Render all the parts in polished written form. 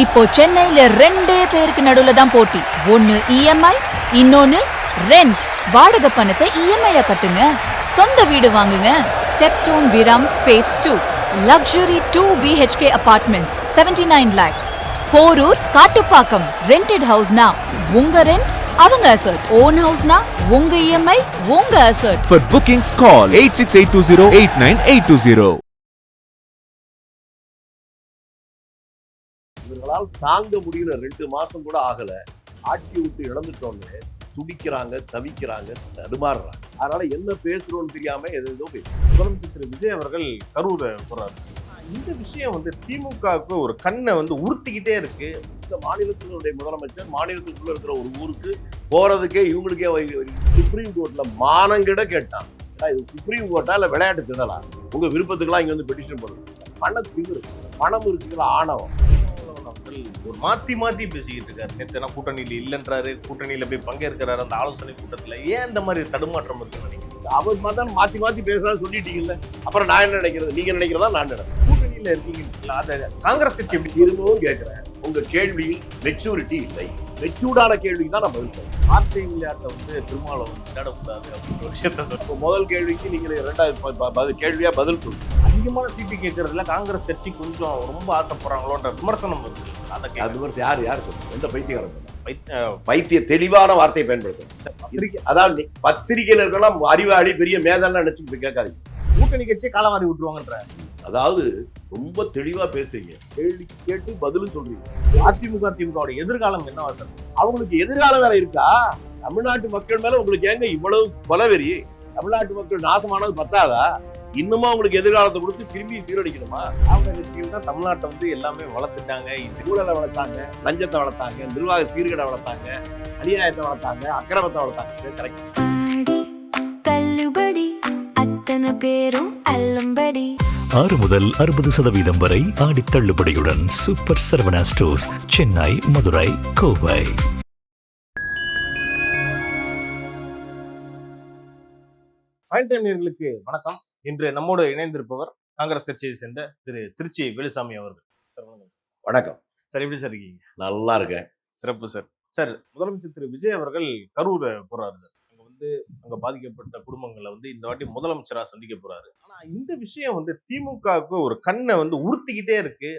இப்போ சென்னையில ரெண்டே பேருக்கு நடுவுல தான் போட்டி. ஒன்னு இஎம்ஐ, இன்னொன்னு ரெண்ட். வாடகை பணத்தை இஎம்ஐயா கட்டுங்க, சொந்த வீடு வாங்குங்க. Stepstone Viraam phase 2 luxury 2 BHK apartments 79 lakhs. Porur Kattupakkam rented ஹவுஸ்னா உங்க ரெண்ட் அவங்க அசர்ட். ஓன் ஹவுஸ்னா உங்க இஎம்ஐ உங்க அசர்ட். For bookings call 8682089820. இவங்களால் தாங்க முடியல. 2 மாசம் கூட ஆகல, ஆட்சி விட்டு இழந்துட்டோன்னு துடிக்கிறாங்க, தவிக்கிறாங்க, தடுமாறுறாங்க. அதனால என்ன பேசுறோம்னு தெரியாம எதோ முதலமைச்சர் திரு விஜய் அவர்கள் கரூரை போறாரு. இந்த விஷயம் திமுகவுக்கு ஒரு கண்ணை உறுத்திக்கிட்டே இருக்கு. இந்த மாநிலத்தினுடைய முதலமைச்சர் மாநிலத்துக்குள்ள இருக்கிற ஒரு ஊருக்கு போறதுக்கே இவங்களுக்கே சுப்ரீம் கோர்ட்ல மானங்கிட கேட்டான். இது சுப்ரீம் கோர்ட்டா இல்ல விளையாட்டு திடலா? உங்க விருப்பத்துக்கெல்லாம் இங்க பெட்டிஷன் பண்ணுது. பணம் இருக்குங்கிற ஆணவம் ஒரு மாத்தி பேசிக்கிட்டு இருக்காரு. நேற்று கூட்டணியில இல்லைன்றாரு, கூட்டணியில போய் பங்கேற்கிறாரு அந்த ஆலோசனை கூட்டத்துல. ஏன் இந்த மாதிரி தடுமாற்றம் இருக்குன்னு நினைக்கிறேன்? அவர் தான் மாத்தி பேசுறான்னு சொல்லிட்டீங்கல்ல, அப்புறம் நான் என்ன நினைக்கிறது? நீங்க நினைக்கிறதா நான் நினைக்கிறேன். கூட்டணியில இருக்கீங்க, அதை காங்கிரஸ் கட்சி எப்படி இருந்தும் கேட்கிறேன். உங்க கேள்வியில் மெச்சூரிட்டி இல்லை. மெச்சூர்டான கேள்விக்கு தான் நான் பதில் சொல்றேன். வார்த்தை விளையாட்டை திருமாவளவன் விளையாடக்கூடாது அப்படின்ற ஒரு விஷயத்த சொல்லுவோம். முதல் கேள்விக்கு நீங்க 2வது கேள்வியா பதில் சொல்லுங்க. அதிகமான சீட்டு கேட்கறதுல காங்கிரஸ் கட்சி கொஞ்சம் ரொம்ப ஆசைப்படுறாங்களோன்ற விமர்சனம் இருக்கு. அது மாதிரி யார் சொல்லுங்க? எந்த பைத்தியம் பைத்திய தெளிவான வார்த்தையை பயன்படுத்தும். அதாவது பத்திரிகையில இருக்கலாம் அறிவாளி பெரிய மேதன்னா நினைச்சு கேட்காதீங்க. கூட்டணி கட்சி காலவாரி விட்டுருவாங்கன்ற, அதாவது ரொம்ப தெளிவா பேசுறீங்க, கேள்வி கேட்டு பதிலும் சொல்றீங்க. அதிமுக திமுக எதிர்காலம் என்ன வாசல்? அவங்களுக்கு எதிர்காலம் வேற இருக்கா? தமிழ்நாட்டு மக்கள் மேல உங்களுக்கு ஏங்க இவ்வளவு கொலவெறி? தமிழ்நாட்டு மக்கள் நாசமானது பத்தாதா? இன்னுமா உங்களுக்கு எதிர்காலத்தை கொடுத்து திரும்பி சீரழிக்கணுமா? அவங்க கட்சியில் தான் தமிழ்நாட்டை எல்லாமே வளர்த்துட்டாங்க. ஊழலை வளர்த்தாங்க, லஞ்சத்தை வளர்த்தாங்க, நிர்வாக சீர்கேடை வளர்த்தாங்க, அநியாயத்தை வளர்த்தாங்க, அக்கிரமத்தை வளர்த்தாங்க. தள்ளுபடி அத்தனை பேரும் அல்லம்படி 6 முதல் 60% வரை ஆடி தள்ளுபடியுடன் super Saravana stores, Chennai, Madurai, Kovai. Fine time நேயர்களுக்கு வணக்கம். இன்று நம்மோடு இணைந்திருப்பவர் காங்கிரஸ் கட்சியை சேர்ந்த திரு திருச்சி வேலுசாமி அவர்கள். சார் வணக்கம். வணக்கம் சார், எப்படி சார் இருக்கீங்க? நல்லா இருக்கேன். சிறப்பு சார். சார், முதலமைச்சர் திரு விஜய் அவர்கள் கரூரை போறாரு சார். அங்க பாதிக்கப்பட்ட குடும்பங்களை இந்த வாட்டி முதலமைச்சரா சந்திக்க போறாரு. ஆனா இந்த விஷயம் திமுகவுக்கு ஒரு கண்ணை உறுத்திக்கிட்டே இருக்கு,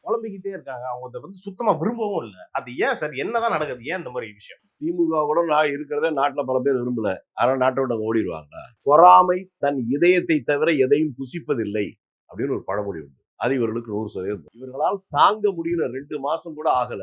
குழம்பிக்கிட்டே இருக்காங்க. அவங்க சுத்தமா விரும்பவும் இல்லை. அது ஏன் சார்? என்னதான் நடக்குது? ஏன் இந்த மாதிரி விஷயம்? திமுக கூட நான் இருக்கிறத நாட்டுல பல பேர் விரும்பல, அதனால நாட்டை விட்டு ஓடிடுவாங்க. பொறாமை தன் இதயத்தை தவிர எதையும் புசிப்பதில்லை அப்படின்னு ஒரு பழமொழி உண்டு. அது இவர்களுக்கு 100%. இவர்களால் தாங்க முடியல. 2 மாசம் கூட ஆகல,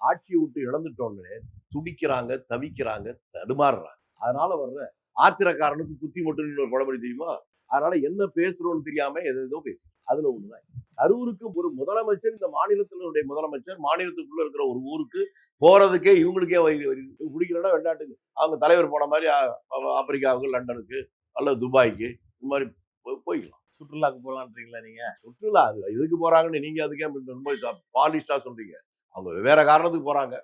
ஆட்சி விட்டு இழந்துட்டோன்னு துடிக்கிறாங்க, தவிக்கிறாங்க, தடுமாறுறாங்க. அதனால வர்ற ஆத்திரக்காரனுக்கு புத்தி மட்டும் ஒரு பழமொழி தெரியுமா? அதனால என்ன பேசுறோம்னு தெரியாம எதோ பேசு. அதுல ஒண்ணுதான். கரூருக்கு ஒரு முதலமைச்சர், இந்த மாநிலத்தினுடைய முதலமைச்சர் மாநிலத்துக்குள்ள இருக்கிற ஒரு ஊருக்கு போறதுக்கே இவங்களுக்கே பிடிக்கிறதா வெளிநாட்டுக்கு அவங்க தலைவர் போன மாதிரி ஆப்பிரிக்காவுக்கு, லண்டனுக்கு அல்லது துபாய்க்கு இந்த மாதிரி போய்க்கலாம். சுற்றுலாக்கு போகலான்றீங்களா நீங்க? சுற்றுலா அது எதுக்கு போறாங்கன்னு நீங்க அதுக்கே ரொம்ப பாலிஷ்டா சொல்றீங்க. அவங்க வேற காரணத்துக்கு போறாங்க,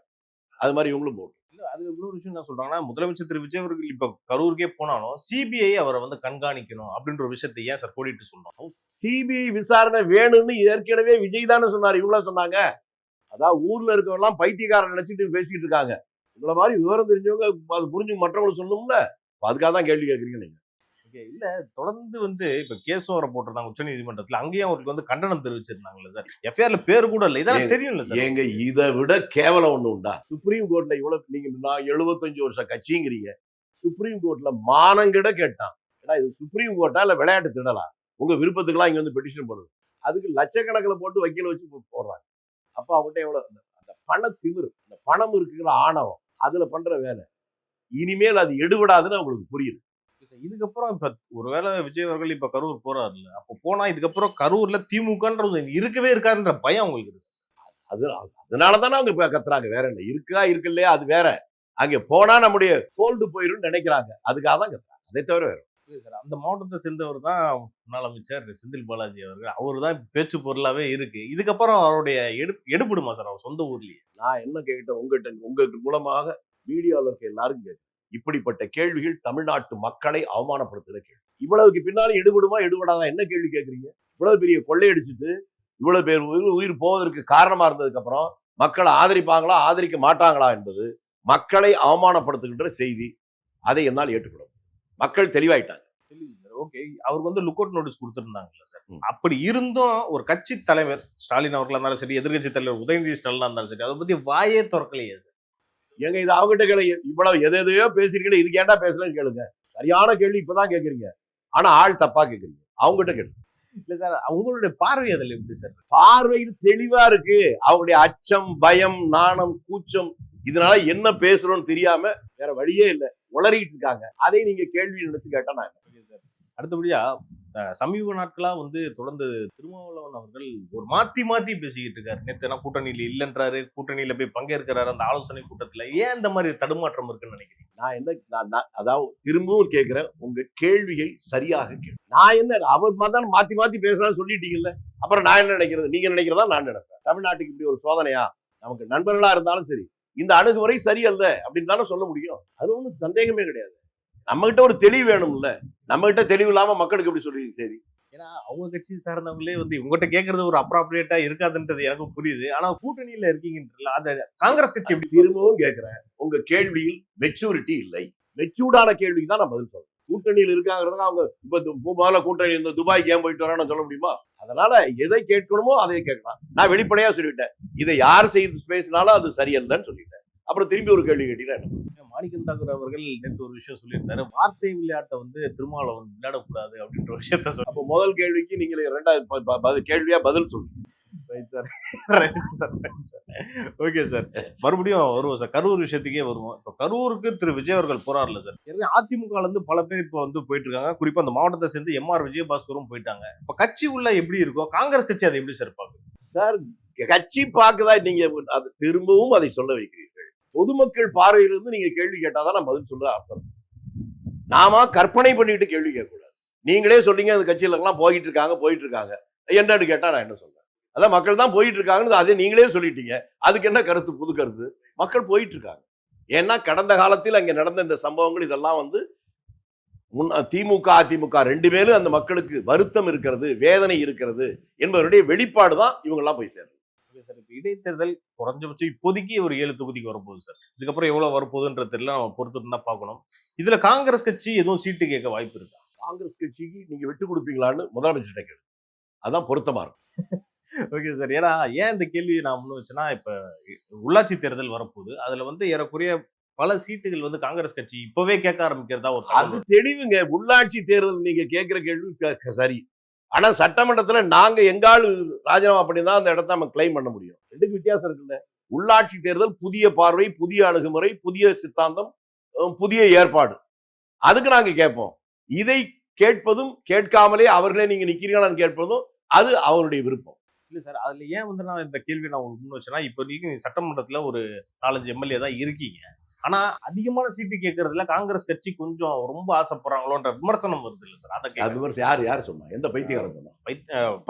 அது மாதிரி இவங்களும் போகணும். அது இன்னொரு விஷயம் என்ன சொல்றாங்கன்னா, முதலமைச்சர் திரு விஜய் அவர்கள் இப்ப கரூருக்கே போனாலும் சிபிஐ அவரை கண்காணிக்கணும் அப்படின்ற ஒரு விஷயத்தை ஏன் சார் போடிட்டு சொன்னோம்? சிபிஐ விசாரணை வேணும்னு ஏற்கனவே விஜய் தானே சொன்னார். இவங்களா சொன்னாங்க. அதான் ஊர்ல இருக்கவங்கலாம் பைத்தியக்காரன் நினைச்சிட்டு பேசிட்டு இருக்காங்க. உங்களை மாதிரி விவரம் தெரிஞ்சவங்க அது புரிஞ்சு மற்றவங்களுக்கு சொல்லணும்ல. அதுக்காக தான் கேள்வி கேட்கறீங்க நீங்க. இல்ல, தொடர்ந்து இப்ப கேஸும் வர போட்டிருந்தாங்க உச்ச நீதிமன்றத்துல. அங்கேயும் அவருக்கு கண்டனம் தெரிவிச்சிருந்தாங்கல்ல சார். எஃப்ஐஆர்ல பேர் கூட இல்ல. இதெல்லாம் தெரியும்ல சார். எங்க இதை விட கேவலம் ஒண்ணு உண்டா? சுப்ரீம் கோர்ட்ல இவ்வளவு நீங்க 75 வருஷம் கட்சிங்கிறீங்க. சுப்ரீம் கோர்ட்ல மானங்கிட கேட்டான். ஏன்னா இது சுப்ரீம் கோர்ட்டா இல்ல விளையாட்டு திடலா? உங்க விருப்பத்துக்கெல்லாம் இங்க பெட்டிஷன் பண்ணுது. அதுக்கு லட்சக்கணக்கில் போட்டு வக்கீல வச்சு போடுறாங்க. அப்ப அவங்ககிட்ட எவ்வளவு அந்த பண திமிரு, அந்த பணம் இருக்குங்கிற ஆணவம், அதுல பண்ற வேலை. இனிமேல் அது எடுபடாதுன்னு அவங்களுக்கு புரியுது. இதுக்கப்புறம் இப்ப ஒருவேளை விஜய் அவர்கள் இப்ப கரூர் போறாருல்ல, அப்ப போனா இதுக்கப்புறம் கரூர்ல திமுகன்றது இருக்கவே இருக்காருன்ற பயம் உங்களுக்கு இருக்கு. அதனாலதானே அவங்க இப்ப கத்துறாங்க. வேற என்ன இருக்கா இருக்கு இல்லையா அது வேற. அங்க போனா நம்முடைய கோல்டு போயிரும் நினைக்கிறாங்க. அதுக்காக தான் கத்துறாங்க. அதை தவிர வேற. அந்த மாவட்டத்தை சேர்ந்தவர் தான் முன்னாள் அமைச்சர் செந்தில் பாலாஜி அவர்கள். அவரு தான் பேச்சு பொருளாவே இருக்கு. இதுக்கப்புறம் அவருடைய எடுபடுமா சார் அவர் சொந்த ஊர்லயே? நான் என்ன கேட்டேன் உங்ககிட்ட மூலமாக மீடியாவில் இருக்க எல்லாரும் கேட்டேன். இப்படிப்பட்ட கேள்விகள் தமிழ்நாட்டு மக்களை அவமானப்படுத்துகிற கேள்வி. இவ்வளவுக்கு பின்னாலும் எடுபடுமா எடுபடாதான் என்ன கேள்வி கேட்குறீங்க? இவ்வளவு பெரிய கொள்ளையடிச்சுட்டு இவ்வளவு பேர் உயிர் போவதற்கு காரணமா இருந்ததுக்கு அப்புறம் மக்களை ஆதரிப்பாங்களா ஆதரிக்க மாட்டாங்களா என்பது மக்களை அவமானப்படுத்துகின்ற செய்தி. அதை என்னால் ஏற்றுக்கொள்ள முடியும். மக்கள் தெளிவாயிட்டாங்க. ஓகே, அவருக்கு வந்து லுக் அவுட் நோட்டீஸ் கொடுத்திருந்தாங்கல்ல சார். ம். அப்படி இருந்தும் ஒரு கட்சி தலைவர் ஸ்டாலின் அவர்களா இருந்தாலும் சரி, எதிர்கட்சி தலைவர் உதயநிதி ஸ்டாலினா இருந்தாலும் சரி, அதை பத்தி வாயே திறக்கலையே சார். ஏங்க இது அவங்ககிட்ட கேளு. இவ்வளவு எதையோ பேசுறீங்களே, இதுக்கு ஏன்டா பேசலன்னு கேளுங்க. சரியான கேள்வி இப்பதான் கேக்குறீங்க. ஆனா ஆள் தப்பா கேக்குறீங்க. அவங்ககிட்ட கேளு. இல்ல சார், அவங்களுடைய பார்வை அதில் எப்படி சார்? பார்வையில் தெளிவா இருக்கு. அவங்களுடைய அச்சம், பயம், நாணம், கூச்சம், இதனால என்ன பேசுறோம்னு தெரியாம வேற வழியே இல்லை, உளறிட்டு இருக்காங்க. அதை நீங்க கேள்வி நினைச்சு கேட்டா நான் அடுத்தபடியா சமீப நாட்களா வந்து தொடர்ந்து திருமாவளவன் அவர்கள் ஒரு மாத்தி மாத்தி பேசிக்கிட்டு இருக்காரு. நேத்து கூட்டணியில இல்லன்றாரு, கூட்டணியில போய் பங்கேற்கிறாரு அந்த ஆலோசனை கூட்டத்துல. ஏன் இந்த மாதிரி தடுமாற்றம் இருக்குன்னு நினைக்கிறீங்க? நான் என்ன அதாவது திரும்பவும் கேட்கிறேன், உங்க கேள்வியை சரியாக கேள்வி. நான் என்ன அவர் தான் மாத்தி மாத்தி பேசுறான்னு சொல்லிட்டீங்கல்ல, அப்புறம் நான் என்ன நினைக்கிறது? நீங்க நினைக்கிறதா நான் நினைப்பேன். தமிழ்நாட்டுக்கு இப்படி ஒரு சோதனையா? நமக்கு நண்பர்களா இருந்தாலும் சரி, இந்த அணுகுமுறை சரியல்ல அப்படின்னு தானே சொல்ல முடியும். அது ஒன்றும் சந்தேகமே கிடையாது. நம்ம கிட்ட ஒரு தெளிவு வேணும்ல. நம்ம கிட்ட தெளிவு இல்லாம மக்களுக்கு எப்படி சொல்றீங்க? சரி, ஏன்னா அவங்க கட்சி சார்ந்தவங்களே வந்து உங்ககிட்ட கேட்கறது ஒரு அப்ராப்ரியேட்டா இருக்காதுன்றது எனக்கு புரியுது. ஆனா கூட்டணியில இருக்கீங்கன்றல அந்த காங்கிரஸ் கட்சி எப்படி? திரும்பவும் கேட்கிறேன், உங்க கேள்வியில் மெச்சூரிட்டி இல்லை. மெச்சூர்டான கேள்விக்கு தான் நான் பதில் சொல்றேன். கூட்டணியில் இருக்காங்கிறதுக்கு அவங்க இப்ப முதல்ல கூட்டணி இந்த துபாய்க்கு ஏன் போயிட்டு வரான்னு சொல்ல முடியுமா? அதனால எதை கேட்கணுமோ அதை கேட்கலாம். நான் வெளிப்படையா சொல்லிவிட்டேன், இதை யார் செய்து பேசினாலும் அது சரியல்லன்னு சொல்லிட்டேன். அப்புறம் திரும்பி ஒரு கேள்வி கேட்டீங்கன்னா, மாணிக்கம் தாக்கூர் அவர்கள் நேற்று ஒரு விஷயம் சொல்லியிருந்தாரு, வார்த்தை விளையாட்டை வந்து திருமாவளவன் விளையாடக்கூடாது அப்படின்ற ஒரு விஷயத்த சொல்லி. அப்போ முதல் கேள்விக்கு நீங்க ரெண்டாவது கேள்வியா பதில் சொல்லுங்க. ஓகே சார், மறுபடியும் வருவோம் சார். கரூர் விஷயத்துக்கே வருவோம். இப்போ கரூருக்கு திரு விஜய் அவர்கள் போறாருல சார். அதிமுக இருந்து பல பேர் இப்போ வந்து போயிட்டு இருக்காங்க. குறிப்பா அந்த மாவட்டத்தை சேர்ந்து எம்ஆர் விஜயபாஸ்கரும் போயிட்டாங்க. இப்போ கட்சி உள்ள எப்படி இருக்கும்? காங்கிரஸ் கட்சி அதை எப்படி சார் பாக்குது? சார், கட்சி பாக்குதா? நீங்க அது திரும்பவும் அதை சொல்ல வைக்கிறீர்கள். பொதுமக்கள் பார்வையிலிருந்து நீங்க கேள்வி கேட்டாதான் நான் பதில் சொல்ல அர்த்தம். நாம கற்பனை பண்ணிட்டு கேள்வி கேட்கக்கூடாது. நீங்களே சொல்றீங்க அந்த கட்சியில எல்லாம் போயிட்டு இருக்காங்க என்னன்னு கேட்டா நான் என்ன சொல்றேன்? அதான் மக்கள் தான் போயிட்டு இருக்காங்கன்னு அதே நீங்களே சொல்லிட்டீங்க. அதுக்கு என்ன கருத்து? புது கருத்து. மக்கள் போயிட்டு இருக்காங்க. ஏன்னா கடந்த காலத்தில் அங்க நடந்த இந்த சம்பவங்கள் இதெல்லாம் வந்து திமுக அதிமுக ரெண்டு பேரும் அந்த மக்களுக்கு வருத்தம் இருக்கிறது, வேதனை இருக்கிறது என்பதனுடைய வெளிப்பாடு தான் இவங்க எல்லாம் போய் சேரும். சார், இப்போ இடைத்தேர்தல் குறைஞ்சபட்சம் இப்போதைக்கு ஒரு 7 தொகுதிக்கு வரப்போகுது சார். இதுக்கப்புறம் எவ்வளவு வரப்போகுதுன்றது தெரியல, நம்ம பொறுத்து தான் பார்க்கணும். இதுல காங்கிரஸ் கட்சி எதுவும் சீட்டு கேட்க வாய்ப்பு இருக்கா? காங்கிரஸ் கட்சிக்கு நீங்க விட்டு கொடுப்பீங்களான்னு முதலமைச்சர் கேள்வி. அதான் பொருத்தமா இருக்கும். ஓகே சார், ஏன்னா ஏன் இந்த கேள்வி நான் முன் வச்சேன்னா, இப்ப உள்ளாட்சி தேர்தல் வரப்போகுது. அதுல வந்து ஏறக்குறைய பல சீட்டுகள் வந்து காங்கிரஸ் கட்சி இப்பவே கேட்க ஆரம்பிக்கிறதா ஒரு அது தெளிவுங்க. உள்ளாட்சி தேர்தல் நீங்க கேட்கிற கேள்வி சரி. ஆனா சட்டமன்றத்துல நாங்க எங்கால் ராஜினாமா பண்ணி தான் அந்த இடத்த நம்ம கிளைம் பண்ண முடியும். ரெண்டுக்கு வித்தியாசம் இருக்குல்ல. உள்ளாட்சி தேர்தல் புதிய பார்வை, புதிய அணுகுமுறை, புதிய சித்தாந்தம், புதிய ஏற்பாடு. அதுக்கு நாங்க கேட்போம். இதை கேட்பதும் கேட்காமலே அவர்களே நீங்க நிக்கிறீங்களான்னு கேட்பதும் அது அவருடைய விருப்பம். இல்ல சார், அதுல ஏன் வந்து நான் இந்த கேள்வி நான் முன் வச்சேன்னா, இப்ப நீங்க சட்டமன்றத்துல ஒரு 4-5 எம்எல்ஏ தான் இருக்கீங்க. ஆனா அதிகமான சீட்டு கேட்கறதுல காங்கிரஸ் கட்சி கொஞ்சம் ரொம்ப ஆசைப்படுறாங்களோன்ற விமர்சனம் வருது இல்ல சார்? அதை விமர்சனம் யார் சொன்னா? எந்த பைத்தியக்காரன் சொன்னா?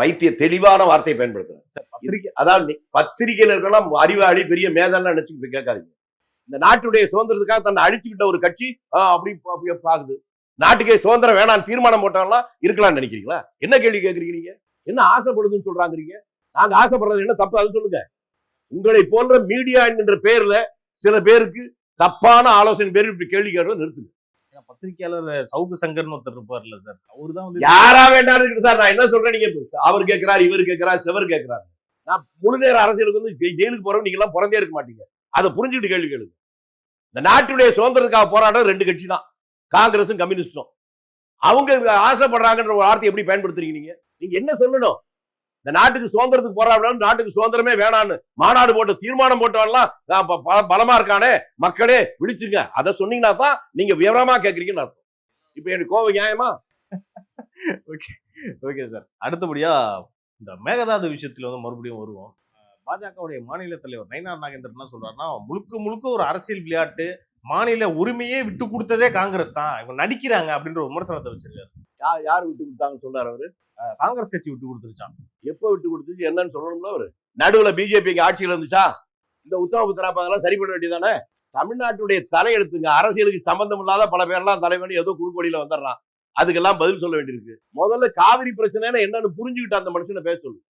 பைத்திய தெளிவான வார்த்தை பயன்படுத்துறேன். அதாவது பத்திரிகையில இருக்கலாம் அறிவாளி பெரிய மேதான நினைச்சு கேட்காதீங்க. இந்த நாட்டுடைய சுதந்திரத்துக்காக தன்னை அழிச்சுக்கிட்ட ஒரு கட்சி அப்படி பாக்குது. நாட்டுக்கே சுதந்திரம் வேணாம் தீர்மானம் போட்டாலாம் இருக்கலாம்னு நினைக்கிறீங்களா? என்ன கேள்வி கேட்கறீங்க? என்ன ஆசைப்படுதுன்னு சொல்றாங்க? நாங்க ஆசைப்படுறது என்ன தப்பு? அது சொல்லுங்க. உங்களை போன்ற மீடியா என்கின்ற பேர்ல சில பேருக்கு தப்பான ஆலோசனை பேர் இப்படி கேள்வி கேட்கறது நிறுத்துங்க. பத்திரிகையாளர் சவுக்கு சங்கர்னு ஒருத்தர் இருப்பார்ல சார், அவரு தான் வந்து யாரா வேண்டாம் சார். நான் என்ன சொல்றேன், நீங்க அவர் கேட்கிறார், இவர் கேட்கிறார், செவர் கேட்கிறாரு. நான் முழு நேர அரசியலுக்கு வந்து ஜெயிலுக்கு போறோம், நீங்க எல்லாம் பிறந்தே இருக்க மாட்டீங்க. அதை புரிஞ்சுக்கிட்டு கேள்வி கேளுங்க. இந்த நாட்டுடைய சுதந்திரத்துக்காக போராட்டம் 2 கட்சி தான், காங்கிரஸும் கம்யூனிஸ்டும். அவங்க ஆசைப்படுறாங்கன்ற ஒரு வார்த்தை எப்படி பயன்படுத்துறீங்க? நீங்க என்ன சொல்லணும்? இந்த நாட்டுக்கு சுதந்திரத்துக்கு போராடணும், நாட்டுக்கு சுதந்திரமே வேணான்னு மாநாடு போட்டு தீர்மானம் போட்டவெல்லாம் பலமா இருக்கானே, மக்களே விழிச்சுங்க. அதை சொன்னீங்கன்னா தான் நீங்க விவரமா கேட்கறீங்கன்னு அர்த்தம். இப்ப எனக்கு கோவம் நியாயமா? ஓகே சார், அடுத்தபடியா இந்த மேகதாது விஷயத்துல வந்து மறுபடியும் வருவோம். பாஜகவுடைய மாநில தலைவர் நயினார் நாகேந்திரன் என்ன சொல்றாருன்னா, முழுக்க ஒரு அரசியல் விளையாட்டு, மாநில உரிமையே விட்டு கொடுத்ததே காங்கிரஸ் தான், இவங்க நடிக்கிறாங்க அப்படின்ற விமர்சனத்தை வச்சிருக்காரு. யார் விட்டு கொடுத்தாங்கன்னு சொல்றாரு அவரு? காங்கிரஸ் கட்சி விட்டு கொடுத்துருச்சான். எப்ப விட்டு கொடுத்துச்சு என்னன்னு சொல்லணும்ல. அவரு நடுவுல பிஜேபி ஆட்சியில் இருந்துச்சா? இந்த உத்தரவு சரி பண்ண வேண்டியதானே? தமிழ்நாட்டுடைய தலையெடுத்துங்க. அரசியலுக்கு சம்பந்தம் இல்லாத பல பேர்லாம் தலைவன் ஏதோ குறுக்கோடியில வந்துடுறான். அதுக்கெல்லாம் பதில் சொல்ல வேண்டியிருக்கு. முதல்ல காவிரி பிரச்சனை என்னன்னு புரிஞ்சுக்கிட்டு அந்த மனுஷனை பேச சொல்லு.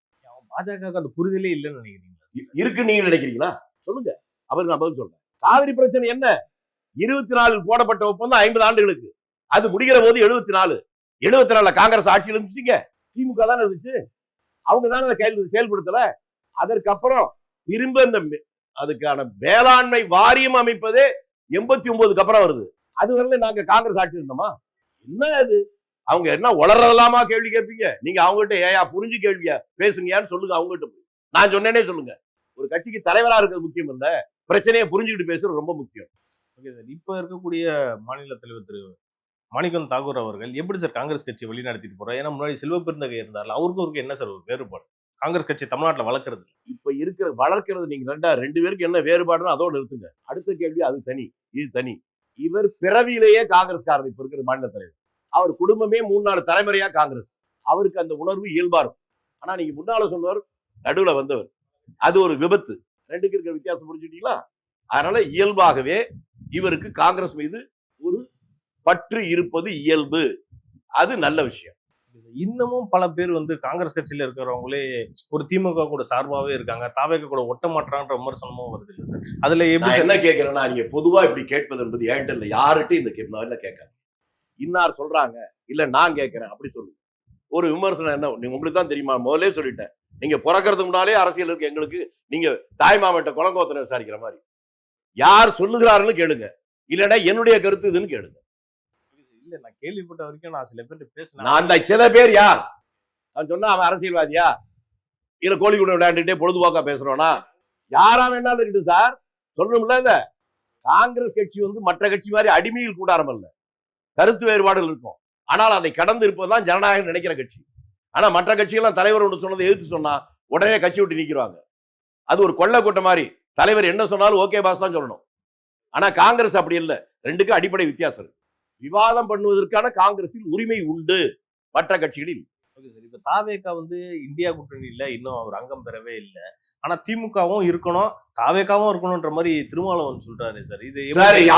பாஜக அந்த புரிதலே இல்லைன்னு நினைக்கிறீங்களா? இருக்கு நீங்க நினைக்கிறீங்களா? சொல்லுங்க, அவருக்கு நான் பதில் சொல்றேன். காவிரி பிரச்சனை என்ன? 24 போடப்பட்ட ஒப்பந்தம் 50 ஆண்டுகளுக்கு. அது முடிகிற போது 74. 74 காங்கிரஸ் ஆட்சியில் இருந்துச்சுங்க. திமுக தானே இருந்துச்சு. அவங்க தானே அதை செயல்படுத்தல. அதற்கப்புறம் திரும்ப இந்த அதுக்கான வேளாண்மை வாரியம் அமைப்பதே 89க்கு அப்புறம் வருது. அது வரல நாங்க காங்கிரஸ் ஆட்சி இருந்தோமா? என்ன அது? அவங்க என்ன உளறதெல்லாமா கேள்வி கேட்பீங்க? நீங்க அவங்ககிட்ட ஏயா புரிஞ்சு கேள்வியா பேசுங்கயான்னு சொல்லுங்க. அவங்ககிட்ட போய் நான் சொன்னேனே சொல்லுங்க. ஒரு கட்சிக்கு தலைவரா இருக்கிறது முக்கியம் இல்ல, பிரச்சனையை புரிஞ்சுக்கிட்டு பேசுறது ரொம்ப முக்கியம். ஓகே சார், இப்ப இருக்கக்கூடிய மாநில தலைவர் திரு மாணிக்கம் தாக்கூர் அவர்கள் எப்படி சார் காங்கிரஸ் கட்சி வழிநடத்திட்டு போறாரு? ஏன்னா முன்னாடி செல்வ பெருந்தகை இருந்தார்ல, அவருக்கு என்ன சார் ஒரு வேறுபாடு காங்கிரஸ் கட்சி தமிழ்நாட்டில் வளர்க்கறது? இப்ப இருக்கிற வளர்க்கிறது நீங்க ரெண்டு பேருக்கு என்ன வேறுபாடுன்னு அதோட நிறுத்துங்க. அடுத்த கேள்வி அது தனி, இது தனி. இவர் பிறவியிலேயே காங்கிரஸ்காரர். இப்ப இருக்கிற மாநில தலைவர், அவர் குடும்பமே 3-4 தலைமுறையா காங்கிரஸ். அவருக்கு அந்த உணர்வு இயல்பா இருக்கும். ஆனா நீங்க முன்னால சொன்னவர் நடுவுல வந்தவர், அது ஒரு விபத்து. ரெண்டுக்கு இருக்கிற வித்தியாசம் புரிஞ்சுட்டீங்களா? அதனால இயல்பாகவே இவருக்கு காங்கிரஸ் மீது ஒரு பற்று இருப்பது இயல்பு. அது நல்ல விஷயம். இன்னமும் பல பேர் வந்து காங்கிரஸ் கட்சியில இருக்கிறவங்களே ஒரு திமுக கூட சார்பாவே இருக்காங்க, தாவேக கூட ஒட்ட மாட்டான்ற விமர்சனமும் வருது இல்லை சார்? அதுல எப்படி என்ன கேட்கிறேன்னா, நீங்க பொதுவா இப்படி கேட்பது என்பது ஏன்ட்டு இல்லை, யார்கிட்ட இந்த கேட்காது. இன்னார் சொல்றாங்க இல்ல நான் கேட்கிறேன் அப்படி சொல்லுங்க. ஒரு விமர்சனம் என்ன உங்களுக்கு தான் தெரியுமா? முதலே சொல்லிட்டேன், நீங்க பிறக்கிறதுக்கு முன்னாலே அரசியல் இருக்கு எங்களுக்கு. நீங்க தாய்மாமட்ட குளங்கோத்தனை விசாரிக்கிற மாதிரி யார் சொல்லுகிறாருன்னு கேளுங்க, இல்லைன்னா என்னுடைய கருத்து இதுன்னு கேளுங்க. இல்ல, நான் கேள்விப்பட்ட வரைக்கும் நான் சில பேர் பேசினேன். அந்த சில பேர் யார்? நான் சொன்னா அவன் அரசியல்வாதியா இல்ல கோழிக்கூட விளையாண்டுட்டே பொழுதுபோக்கா பேசுறோம்னா? யாரா வேணாலும் இருக்குது சார். சொல்லணும்ல, இந்த காங்கிரஸ் கட்சி வந்து மற்ற கட்சி மாதிரி அடிமையில் கூடாரம் அல்ல. கருத்து வேறுபாடுகள் இருக்கும், ஆனால் அதை கடந்து இருப்பதுதான் ஜனநாயகம் நினைக்கிற கட்சி. ஆனா மற்ற கட்சிகள்லாம் தலைவர் ஒன்று சொன்னதை எதிர்த்து சொன்னா உடனே கட்சி விட்டு நீக்கிடுவாங்க. அது ஒரு கொள்ளை கூட்டம் மாதிரி. தலைவர் என்ன சொன்னாலும் ஓகே பாஸ் தான் சொல்லணும். ஆனா காங்கிரஸ் அப்படி இல்லை. ரெண்டுக்கும் அடிப்படை வித்தியாசம் இருக்கு. விவாதம் பண்ணுவதற்கான காங்கிரஸில் உரிமை உண்டு, மற்ற கட்சிகளில். இப்ப தாவேகா வந்து இந்தியா கூட்டணியில இன்னும் அவர் அங்கம் பெறவே இல்லை. ஆனா திமுகவும் இருக்கணும், தாவேகாவும் இருக்கணும்ன்ற மாதிரி திருமாவளவன் சொல்றாரு சார். இது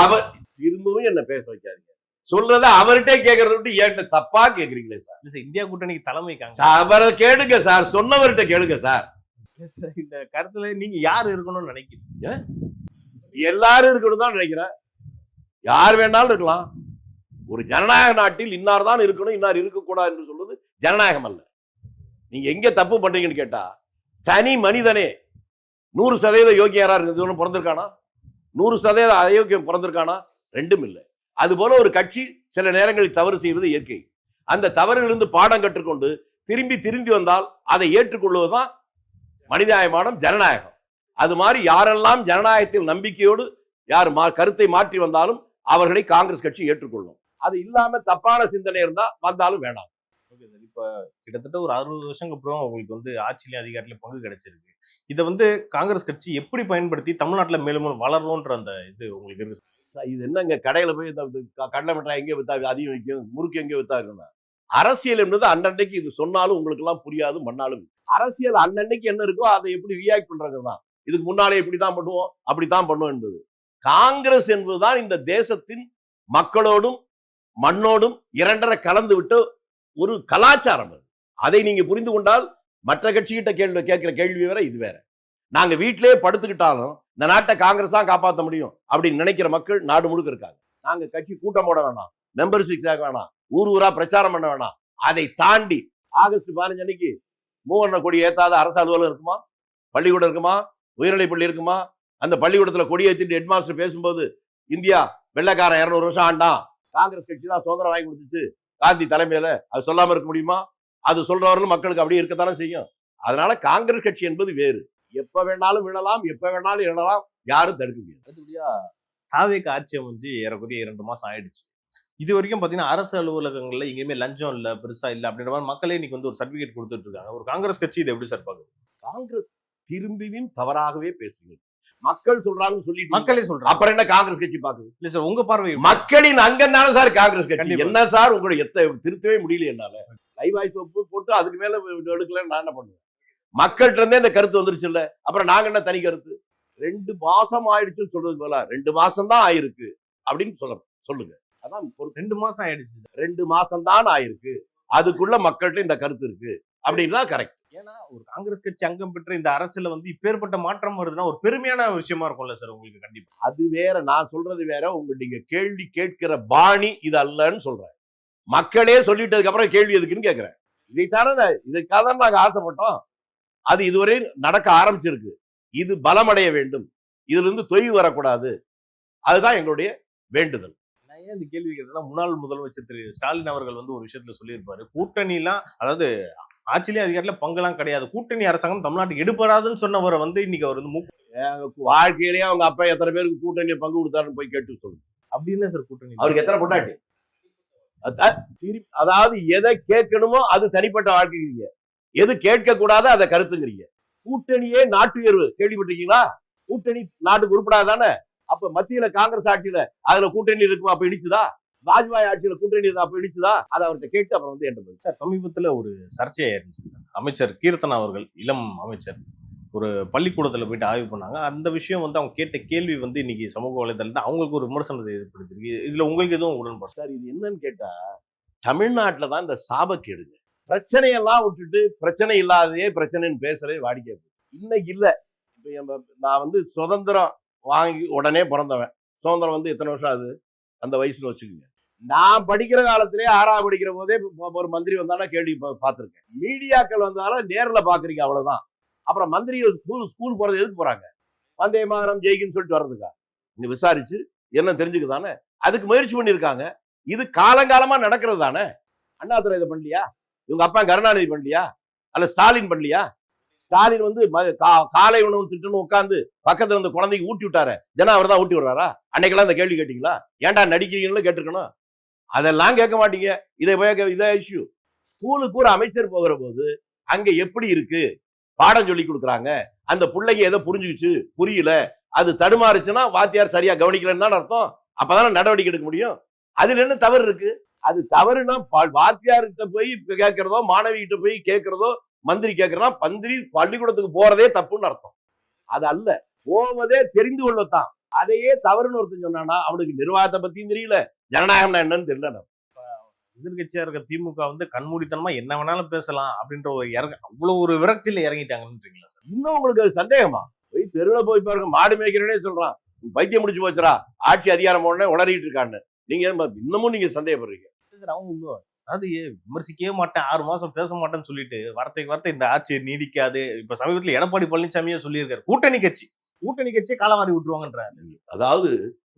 அவர் திரும்பவும் என்ன பேச வைக்காதீங்க. சொல்றத அவர்கிட்ட கேட்கறத விட்டு ஏன்ட்ட தப்பா கேக்குறீங்களே சார்? இந்தியா கூட்டணிக்கு தலைமைக்காங்க அவரை கேளுங்க சார், சொன்னவர்கிட்ட கேளுங்க சார். இந்த கருத்துல நீங்க யாரு இருக்கணும்னு நினைக்கிறீங்க? எல்லாரும் இருக்கணும் தான் நினைக்கிறேன். யார் வேணாலும் இருக்கலாம். ஒரு ஜனநாயக நாட்டில் இன்னார் தான் இருக்கணும், இன்னார் இருக்கக்கூடாது என்று சொல்வது ஜனநாயகம் அல்ல. நீங்க எங்க தப்பு பண்றீங்கன்னு கேட்டா, தனி மனிதனே 100% யோகியரா இருக்கு பிறந்திருக்கானா? 100% அயோக்கியம் பிறந்திருக்கானா? ரெண்டும் இல்லை. அது போல ஒரு கட்சி சில நேரங்களில் தவறு செய்வது இயற்கை. அந்த தவறுகளிலிருந்து பாடம் கற்றுக்கொண்டு திரும்பி வந்தால் அதை ஏற்றுக்கொள்வதுதான் மனிதாயமானம், ஜனநாயகம். அது மாதிரி யாரெல்லாம் ஜனநாயகத்தில் நம்பிக்கையோடு யார் கருத்தை மாற்றி வந்தாலும் அவர்களை காங்கிரஸ் கட்சி ஏற்றுக்கொள்ளும். அது இல்லாம தப்பான சிந்தனை இருந்தா வந்தாலும் வேண்டாம். ஓகே சார், இப்ப கிட்டத்தட்ட ஒரு 60 வருஷங்களுக்கு அப்புறம் உங்களுக்கு வந்து ஆட்சியிலும் அதிகாரத்திலும் பங்கு கிடைச்சிருக்கு. இதை வந்து காங்கிரஸ் கட்சி எப்படி பயன்படுத்தி தமிழ்நாட்டுல மேலும் வளரணும்ன்ற அந்த இது உங்களுக்கு இருக்கு? இது என்னங்க, கடையில போய் கடலை மிட்டாய் எங்கே வித்தா அதிகம் வைக்கும், முறுக்கு எங்கே வித்தா இருக்குன்னா? அரசியல் என்பது அன்னன்னைக்கு இது சொன்னாலும் உங்களுக்கு எல்லாம் புரியாது, மண்ணாலும். அரசியல் அன்னன்னைக்கு என்ன இருக்கோ அதை எப்படி ரியாக்ட் பண்றது தான். இதுக்கு முன்னாலே இப்படித்தான் பண்ணுவோம் அப்படித்தான் பண்ணுவோம் என்பது. காங்கிரஸ் என்பதுதான் இந்த தேசத்தின் மக்களோடும் மண்ணோடும் இரண்டரை கலந்து விட்டு ஒரு கலாச்சாரம். அதை நீங்க புரிந்து கொண்டால் மற்ற கட்சிகிட்ட கேட்கிற கேள்வி வேற, இது வேற. நாங்க வீட்டிலேயே படுத்துக்கிட்டாலும் இந்த நாட்டை காங்கிரஸ் தான் காப்பாற்ற முடியும் அப்படின்னு நினைக்கிற மக்கள் நாடு முழுக்க இருக்காங்க. நாங்க கட்சி கூட்டம் போட வேணாம், மெம்பர்ஷிப் சேர்க்க வேணாம், ஊரா பிரச்சாரம் பண்ண வேணாம். அதை தாண்டி ஆகஸ்ட் 15 அன்னைக்கு மூவர்ண கொடி ஏத்தாத அரசு அலுவலகம் இருக்குமா? பள்ளிக்கூடம் இருக்குமா? உயர்நிலை பள்ளி இருக்குமா? அந்த பள்ளிக்கூடத்துல கொடி ஏற்றிட்டு ஹெட் மாஸ்டர் பேசும்போது இந்தியா வெள்ளைக்காரன் 200 வருஷம் ஆண்டான், காங்கிரஸ் கட்சி தான் சுதந்திரம் வாங்கி கொடுத்துச்சு காந்தி தலைமையில, அது சொல்லாம இருக்க முடியுமா? அது சொல்றவர்கள் மக்களுக்கு அப்படியே இருக்கத்தானே செய்யும். அதனால காங்கிரஸ் கட்சி என்பது வேறு. எப்ப வேணாலும் விழலாம், எப்ப வேணாலும் எழலாம், யாரும் தடுக்க முடியாது. அடுத்தபடியா தாவேகா ஆட்சி அமைஞ்சு ஏறக்குறைய 2 மாசம் ஆயிடுச்சு. இது வரைக்கும் பாத்தீங்கன்னா அரசு அலுவலகங்கள்ல எங்கேயுமே லஞ்சம் இல்ல, பெருசா இல்ல அப்படின்ற மாதிரி மக்களே இன்னைக்கு வந்து ஒரு சர்டிபிகேட் கொடுத்துட்டு இருக்காங்க. ஒரு காங்கிரஸ் கட்சி இதை எப்படி சார் பாக்குது? காங்கிரஸ் திரும்பியும் தவறாகவே பேசுங்க. மக்கள் சொல்றாங்கன்னு சொல்லி மக்களே சொல்றாங்க, அப்புறம் என்ன காங்கிரஸ் கட்சி பாக்குது? இல்ல சார், உங்க பார்வை மக்களின் அங்கம் தானே சார் காங்கிரஸ் கட்சி. என்ன சார் உங்களை திருத்தவே முடியல என்னால. லைவ் வாய்ஸ் போட்டு அதுக்கு மேல எடுக்கல, நான் என்ன பண்ணுவேன்? மக்கள்கிட்ட இருந்தே இந்த கருத்து வந்துருச்சு இல்ல, அப்புறம் நாங்க என்ன தனி கருத்து? 2 மாசம் ஆயிடுச்சுன்னு சொல்றது போல 2 மாசம் தான் ஆயிருக்கு அப்படின்னு சொல்லுங்க. அதான் 2 மாசம் ஆயிடுச்சு சார். 2 மாசம் தான் ஆயிருக்கு, அதுக்குள்ள மக்கள்கிட்ட இந்த கருத்து இருக்கு அப்படின்னா கரெக்ட். ஏன்னா ஒரு காங்கிரஸ் கட்சி அங்கம் பெற்ற இந்த அரசுல வந்து இப்பேற்பட்ட மாற்றம் வருதுன்னா ஒரு பெருமையான விஷயமா இருக்கும்ல சார் உங்களுக்கு கண்டிப்பா. அது வேற, நான் சொல்றது வேற. நீங்க கேள்வி கேட்கிற பாணி இது அல்லன்னு சொல்றேன். மக்களே சொல்லிட்டதுக்கு அப்புறம் கேள்வி எதுக்குன்னு கேட்கிறேன். இதுக்காக தான் நாங்க ஆசைப்பட்டோம். அது இதுவரை நடக்க ஆரம்பிச்சிருக்கு. இது பலமடைய வேண்டும், இதுல இருந்து தொய்வு வரக்கூடாது. அதுதான் எங்களுடைய வேண்டுதல். நான் ஏன் இந்த கேள்வி கேட்டேன்னா, முன்னாள் முதலமைச்சர் திரு ஸ்டாலின் அவர்கள் வந்து ஒரு விஷயத்துல சொல்லியிருப்பாரு, கூட்டணிலாம் அதாவது ஆட்சியிலே அதிகாரத்துல பங்கெல்லாம் கிடையாது, கூட்டணி அரசாங்கம் தமிழ்நாட்டுக்கு எடுப்படாதுன்னு சொன்னவரை வந்து இன்னைக்கு அவர் வந்து வாழ்க்கையிலேயே அவங்க அப்பா எத்தனை பேருக்கு கூட்டணியை பங்கு கொடுத்தாருன்னு போய் கேட்டு சொல்லுங்க. அப்படி இல்லை சார் கூட்டணி. அவருக்கு எத்தனை பொண்டாட்டி? அதாவது எதை கேட்கணுமோ அது தனிப்பட்ட வாழ்க்கைங்க, எது கேட்க கூடாதோ அதை கருத்துங்கிறீங்க. கூட்டணியே நாட்டு உயர்வு கேள்விப்பட்டிருக்கீங்களா? கூட்டணி நாட்டுக்கு உருப்படாதானே? அப்ப மத்தியில காங்கிரஸ் ஆட்சியில அதுல கூட்டணி இருக்கும், அப்ப இடிச்சுதா? வாஜ்பாய் ஆட்சியில கூட்டணி அப்ப இடிச்சுதா? அதை அவர்கிட்ட கேட்டு அப்புறம் வந்து என்ன சார் சமீபத்துல ஒரு சர்ச்சையா இருந்துச்சு சார். அமைச்சர் கீர்த்தனா அவர்கள், இளம் அமைச்சர், ஒரு பள்ளிக்கூடத்துல போயிட்டு ஆய்வு பண்ணாங்க. அந்த விஷயம் வந்து அவங்க கேட்ட கேள்வி வந்து இன்னைக்கு சமூக வலைதளத்துல அவங்களுக்கு ஒரு விமர்சனத்தை ஏற்படுத்திருக்கு. இதுல உங்களுக்கு எதுவும் உடன்பாடு? சார், இது என்னன்னு கேட்டா, தமிழ்நாட்டுல தான் இந்த சாபக்கேடுங்க. பிரச்சனையெல்லாம் விட்டுட்டு பிரச்சனை இல்லாததே பிரச்சனைன்னு பேசுறதே வாடிக்கை. இன்னைக்கு இல்ல. இப்ப நான் வந்து சுதந்திரம் வாங்கி உடனே பிறந்தவன். சுதந்திரம் வந்து எத்தனை வருஷம் ஆகுது அந்த வயசுல வச்சுக்கோங்க. நான் படிக்கிற காலத்திலே 6ஆவது படிக்கிற போதே ஒரு மந்திரி வந்தாலும் கேள்வி பார்த்திருக்கேன். மீடியாக்கள் வந்தாலும் நேர்ல பாக்குறீங்க, அவ்வளவுதான். அப்புறம் மந்திரி ஸ்கூல் போறது எதுக்கு போறாங்க? வந்தே மாதரம் ஜெயிக்குன்னு சொல்லிட்டு வர்றதுக்கா? இங்க விசாரிச்சு என்ன தெரிஞ்சுக்குதானே அதுக்கு முயற்சி பண்ணிருக்காங்க. இது காலங்காலமா நடக்கிறது தானே. அண்ணாதுரை இதை பண்ணலையா? இவங்க அப்பா கருணாநிதி பண்ணலையா? அல்ல ஸ்டாலின் பண்ணலையா? ஸ்டாலின் வந்து காலை உணவு திட்டுன்னு உட்காந்து பக்கத்துல இருந்த குழந்தைக்கு ஊட்டி விட்டாரு. தினம் அவர் தான் ஊட்டி விடுறாரா? அன்னைக்கெல்லாம் இந்த கேள்வி கேட்டீங்களா? ஏன்டா நடிக்கிறீங்கன்னு கேட்டிருக்கணும். அதெல்லாம் கேட்க மாட்டீங்க. இதை இஷ்யூ. ஸ்கூலுக்கு ஒரு அமைச்சர் போகிற போது அங்க எப்படி இருக்கு, பாடம் சொல்லி கொடுக்குறாங்க, அந்த பிள்ளைங்க எதை புரிஞ்சுக்கிச்சு புரியல, அது தடுமாறுச்சுன்னா வாத்தியார் சரியா கவனிக்கலன்னு தான் அர்த்தம். அப்பதானே நடவடிக்கை எடுக்க முடியும். அதுல என்ன தவறு இருக்கு? அது தவறுனா வாத்தியார்கிட்ட போய் கேட்கறதோ, மாணவி கிட்ட போய் கேட்கறதோ, மந்திரி கேட்கறதோ, மந்திரி பள்ளிக்கூடத்துக்கு போறதே தப்புன்னு அர்த்தம். அது அல்ல, போவதே தெரிந்து கொள்ளத்தான். அதையே தவறுன்னு ஒருத்தன் சொன்னானா அவனுக்கு நிர்வாகத்தை பத்தியும் தெரியல, ஜனநாயகம் என்னன்னு தெரியல. எதிர்கட்சியா இருக்க திமுக வந்து கண்மூடித்தனமா என்ன வேணாலும் பேசலாம் அப்படின்ற ஒரு அவ்வளவு ஒரு விரக்தியில இறங்கிட்டாங்கன்றீங்களா சார்? இன்னும் உங்களுக்கு அது சந்தேகமா? போய் தெருவுல போய் பாருங்க, மாடு மேய்க்கிறனே சொல்றான், பைத்தியம் முடிச்சு போச்சுரா, ஆட்சி அதிகாரம் உடனே உளறிட்டு இருக்கான்னு. நீங்க இன்னமும் நீங்க சந்தேகப்படுறீங்க. அவங்க அதாவது விமர்சிக்கவே மாட்டேன், 6 மாசம் பேச மாட்டேன்னு சொல்லிட்டு வார்த்தைக்கு வார்த்தை இந்த ஆட்சி நீடிக்காது. இப்ப சமீபத்துல எடப்பாடி பழனிசாமியே சொல்லியிருக்காரு, கூட்டணி கட்சியை காலவாரி விட்டுருவாங்கன்றாரு. அதாவது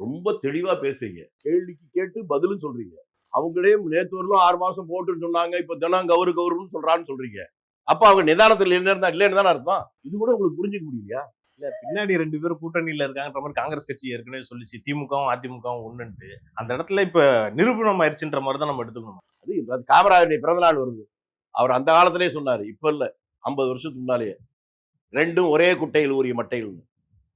ரொம்ப தெளிவா பேசுறீங்க, கேள்விக்கு கேட்டு பதிலும் சொல்றீங்க. அவங்களே நேத்து வரலும் 6 மாசம் போட்டுன்னு சொன்னாங்க, இப்ப தினம் கவுருன்னு சொல்றான்னு சொல்றீங்க. அப்ப அவங்க நிதானத்துல இல்லைன்னு தானே அர்த்தம். இது கூட உங்களுக்கு புரிஞ்சுக்க முடியலையா? இல்ல, பின்னாடி 2 பேரும் கூட்டணியில இருக்காங்கன்ற மாதிரி காங்கிரஸ் கட்சி ஏற்கனவே சொல்லிச்சு, திமுகவும் அதிமுகவும் ஒண்ணுன்ட்டு. அந்த இடத்துல இப்ப நிரூபணம் ஆயிடுச்சுன்ற மாதிரி தான் நம்ம எடுத்துக்கணும். அது காமராஜருடைய பிறந்த நாள் வருது. அவர் அந்த காலத்திலே சொன்னாரு, இப்ப இல்ல 50 வருஷத்துக்கு முன்னாலேயே, ரெண்டும் ஒரே குட்டையில் ஊறிய மட்டைகள்.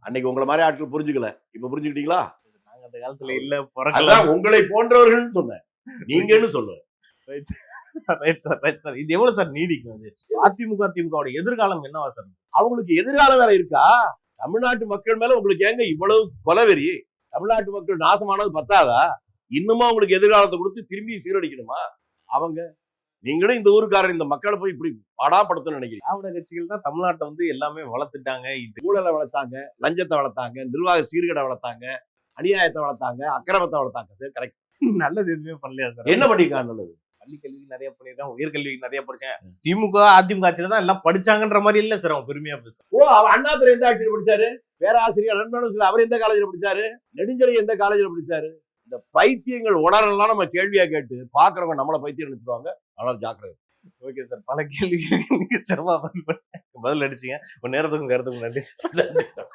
அன்னைக்கு உங்களை மாதிரி ஆட்கள் புரிஞ்சுக்கல, இப்ப புரிஞ்சுக்கிட்டீங்களா? நாங்க அந்த காலத்துல இல்ல, பிறக்கல. உங்களை போன்றவர்கள் சொன்னேன், நீங்கன்னு சொல்லுவேன். இது எவ்வளவு சார் நீடிக்கும்? அதிமுக திமுக எதிர்காலம் என்னவா சார்? அவங்களுக்கு எதிர்காலம் வேற இருக்கா? தமிழ்நாட்டு மக்கள் மேல உங்களுக்கு ஏங்க இவ்வளவு கொலவெறி? தமிழ்நாட்டு மக்கள் நாசமானது பத்தாதா? இன்னுமா உங்களுக்கு எதிர்காலத்தை கொடுத்து திரும்பி சீரழிக்கணுமா? அவங்க நீங்களும் இந்த ஊருக்காரர் இந்த மக்களை போய் இப்படி பாடாப்படுத்த நினைக்கிறீங்க. திராவிட கட்சிகள் தான் தமிழ்நாட்டை வந்து எல்லாமே வளர்த்துட்டாங்க. ஊழலை வளர்த்தாங்க, லஞ்சத்தை வளர்த்தாங்க, நிர்வாக சீர்கேடை வளர்த்தாங்க, அநியாயத்தை வளர்த்தாங்க, அக்கிரமத்தை வளர்த்தாங்க. கரெக்ட். நல்லது எதுவுமே பண்ணலையா சார்? என்ன பண்ணிருக்காங்க? நல்லது பள்ளி கல்விக்கு நிறைய பண்ணிருக்காங்க, உயர்கல்விக்கு நிறைய படிச்சேன். திமுக அதிமுக ஆட்சியில தான் எல்லாம் படிச்சாங்கன்ற மாதிரி இல்ல சார் அவங்க பெருமையா பேச. அண்ணாதுரை எந்த ஆட்சியில் படிச்சாரு? பேராசிரியர் நண்பன் அவர் எந்த காலேஜ்ல படிச்சாரு? நெடுஞ்செழி எந்த காலேஜ்ல படிச்சாரு? இந்த பைத்தியங்கள் உணரலாம் நம்ம கேள்வியா கேட்டு பாக்குறவங்க நம்மள பைத்தியம் நினைச்சுவாங்க. அதனால ஜாக்கிரதை. ஓகே சார், பல கேள்விகளுக்கு நீங்க சிறப்பா பதில் அடிச்சீங்க. ஒரு நேரத்துக்கும் கருத்துக்கும் நன்றி சார்.